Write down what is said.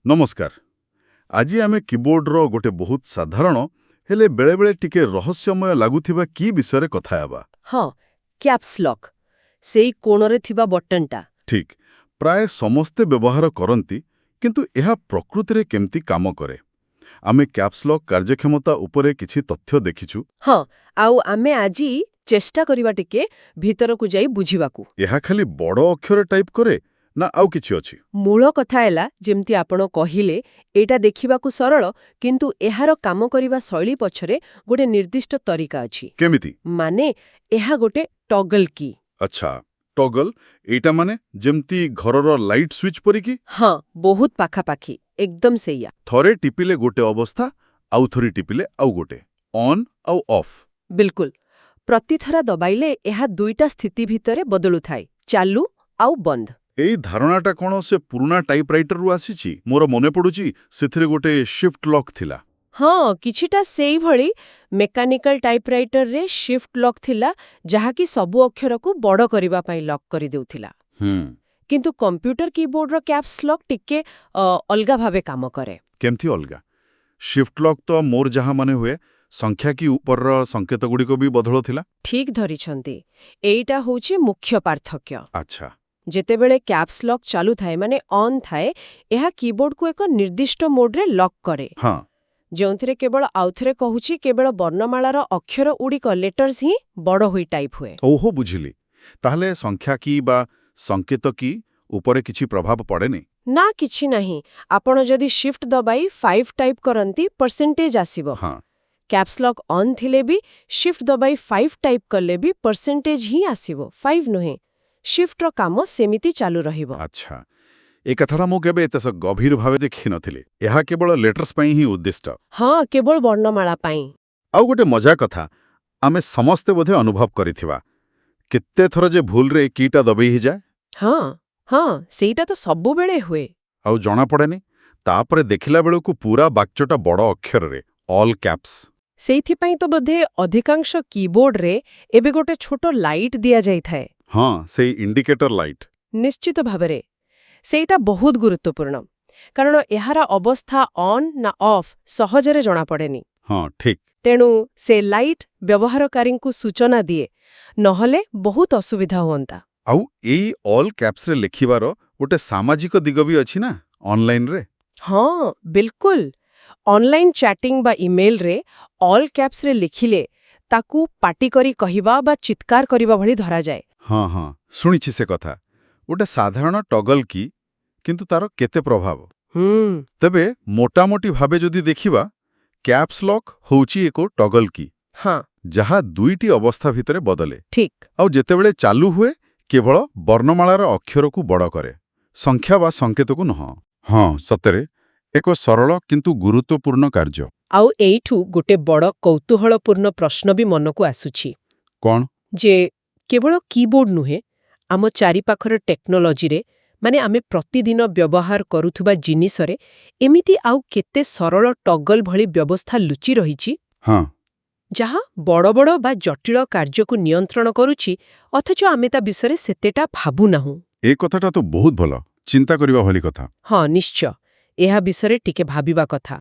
नमस्कार। आज आमे कीबोर्डर गोटे बहुत साधारण हेले बेले बेले टिके रहस्यमय लागुथिबा की विषय कथा हेबा। हाँ, क्याप्स लॉक सेई कोणरे थिबा बटनटा। ठीक, प्राय समस्ते व्यवहार करती किंतु यह प्रकृति रे केमती काम करे। आमे कैप्स लॉक कार्यक्षमता उपरे किछि तथ्य देखिछु। हाँ, आउ आमे आजी चेष्टा करिवा टिके भीतरकु जाई बुझिबाकू। यह खाली बड़ अक्षर टाइप करे ना आउ किछि अछि? मूल कथा हैला जेमती आपण कहिले एटा देखिबाकू सरल किंतु एहार काम करिबा शैली पछरे गोटे निर्दिष्ट तरीका अछि। केमिति? माने एहा गोटे टॉगल की। अच्छा, टॉगल एटा माने जेमती घरर लाइट स्विच परि की? हाँ, बहुत पाखापाखी एकदम सेया। थरे टिपिले गोटे अवस्था आउ थरी टिपिले आउ गोटे ऑन आउ ऑफ। बिल्कुल, प्रतिथरा दबाइले एहा दुईटा स्थिति भितरे बदलु थाए, चालू आउ बंद। एई धारणाटा कोन से पुराना टाइपराइटर रु आसीची? मोर मने पडुची सेथिरे गोटे शिफ्ट लॉक थिला। हाँ, किछिटा सेई भଳି मेकानिकल टाइपराइटर रे शिफ्ट लॉक थिला जहा कि सबु अक्षर को बड़ करिबा पई लॉक करि देउथिला। किंतु कंप्यूटर कीबोर्ड रो कैप्स लॉक टिके अलगा भाबे काम करे। केमथि अलगा? शिफ्ट लॉक तो मोर जहा माने हुए संख्या की ऊपर रो संकेत गुडी को भी बदलो थिला। ठीक धरिछंती। एईटा होची मुख्य पार्थक्य। अच्छा, जेतेबेले कैप्स लॉक चालू थाए माने ऑन थाए एहा कीबोर्ड को एक निर्दिष्ट मोड रे लॉक करे। हाँ, जोंथिरे केवल आउथरे कहूची केवल वर्णमालार अक्षर उडिक लेटर्स ही बड़ होई टाइप हुए। ओहो बुझिली। ताहले संख्या की बा संकेत की ऊपर किछि प्रभाव पड़ेनी? ना किछि नहीं। आपण जदि शिफ्ट दबाई 5 टाइप करंती परसेंटेज आसीबो। हाँ, कैप्स लॉक ऑन थिले भी शिफ्ट दबाई 5 टाइप करले भी परसेंटेज ही आसीबो, 5 नुहे। शिफ्ट रो काम सेमिति चालू रहिबो। अच्छा, ए कथाटा मु केबे एतेस गभीर भावे देखि नथिली। यहा केवल लेटर्स पई ही उद्दिष्ट। हाँ, केवल वर्णमाला पाई। आउ गोटे मजा कथा आमे समस्ते बोधे अनुभव करिथिबा। केते थर जे भूल रे कीटा दबेई ही जाए। हाँ, सेईटा तो सबु बेले हुए। आउ जणा पड़ेनी। तापरे देखिला बेलकु पूरा बाक्यटा बड़ अक्षर रे ऑल कैप्स। सेइथिपाई तो बोधे अधिकांश कीबोर्ड रे एबे गोटे छोटो लाइट दिया जाई थाए। हाँ, से इंडिकेटर लाइट। निश्चित भाबरे सेईटा बहुत गुरुत्वपूर्ण कारण एहारा अवस्था ऑन ना ऑफ सहजरे जणा पड़ेनी। हाँ, ठीक। तेणु से लाइट व्यवहारकारी को सूचना दिए नहले बहुत असुविधा होता। आउ एई ऑल कैप्स रे लिखिबार गोटे सामाजिक दिग भी अछि ना ऑनलाइन रे? हाँ, बिल्कुल। ऑनलाइन चैटिंग बा ईमेल रे ऑल कैप्स रे लिखिले ताकू पाटी करी कहिबा बा चित्कार करिबा भली धरा जाए। हाँ, शुणिछि से कथा। गोटे साधारण टॉगल की किंतु तार केते प्रभाव? तबे मोटामोटी भावे जदि देखिबा कैप्स लॉक होउची एको टॉगल की। हाँ, जहा दुईटी अवस्था भितरे बदले। ठीक। आउ जेतेबेले चालू हुए केवल वर्णमालार अक्षर को बड़ करे, संख्या बा संकेत को नह। हाँ, सतरे एक सरल किंतु गुरुत्वपूर्ण कार्य। आउ एइठु गोटे बड़ कौतूहलपूर्ण प्रश्न भी मनकु आसुछि। कौन? जे केवल कीबोर्ड नुहे आम चारि पाखर टेक्नोलोजी रे माने आमे प्रतिदिन व्यवहार करुथुबा जिनिसरे एमिति आउ केते सरल टॉगल भली व्यवस्था लुचि रहिछि। हाँ, जहा बड़ बड़ बा जटिल कार्य को नियंत्रण करुछि अथच आमे ता विषय सेतेटा भाबु नाहु। ए कथाटा तो बहुत भल चिंता करिबा भली कथा। हाँ, निश्चय एहा विषय टिके भाबिबा कथा।